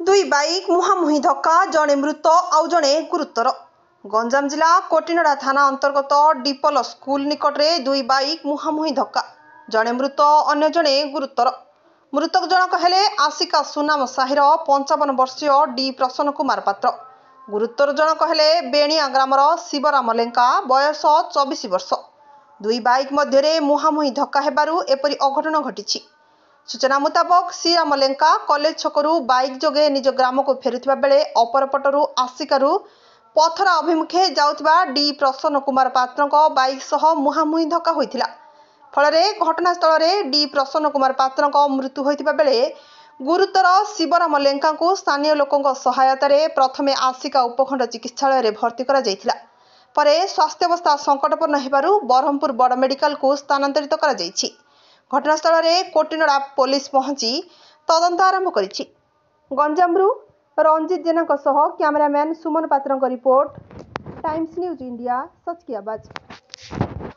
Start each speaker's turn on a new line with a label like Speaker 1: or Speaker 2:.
Speaker 1: दुई बाइक मुहांमुही धक्का जड़े मृत आउ जड़े गुरुतर। गंजाम जिला कोटिनड़ा थाना अंतर्गत डिपल स्कूल निकट में दुई बाइक मुहांमुही धक्का जड़े मृत अन्य जड़े गुरुतर। मृतक जनक हेले आशिका सुनाम साहिर 55 वर्षीय डी प्रसन्न कुमार पात्र। गुरुतर जनक हेले बेणिया ग्रामर शिवराम लेंका बयस 24 वर्ष। दुई बाइक मध्य मुहांमुही धक्का हेबारु एपरी अघटन घटी। सूचना मुताबक श्रीराम लेंका कॉलेज छकरू बाइक जोगे निज ग्राम को फेरुथिबा बेले अपरपटरू आशिकारु पथरा अभिमुखे जाउथिबा डी प्रसन्न कुमार पात्रଙ୍କ बाइक सह मुहांमुही धक्का होइथिला। फलरे घटनास्थल में डी प्रसन्न कुमार पात्रଙ୍କ मृत्यु होइथिबा बेले गुरुतर शिवराम लेंका को स्थानीय लोकों सहायतार प्रथमे आशिका उपखंड चिकित्सालय में भर्ती करा जाइथिला। परे स्वास्थ्यावस्था संकटपूर्ण हेबारु बरहमपुर बड़ मेडिकल को स्थानांतरित करा जाइछि। घटनास्थल में कोटिनड़ा पुलिस पहुंची तदंत आरंभ करिछि। गंजामरू रंजित जेना कैमरामैन सुमन पात्र रिपोर्ट, टाइम्स न्यूज इंडिया, सचकियाबाज।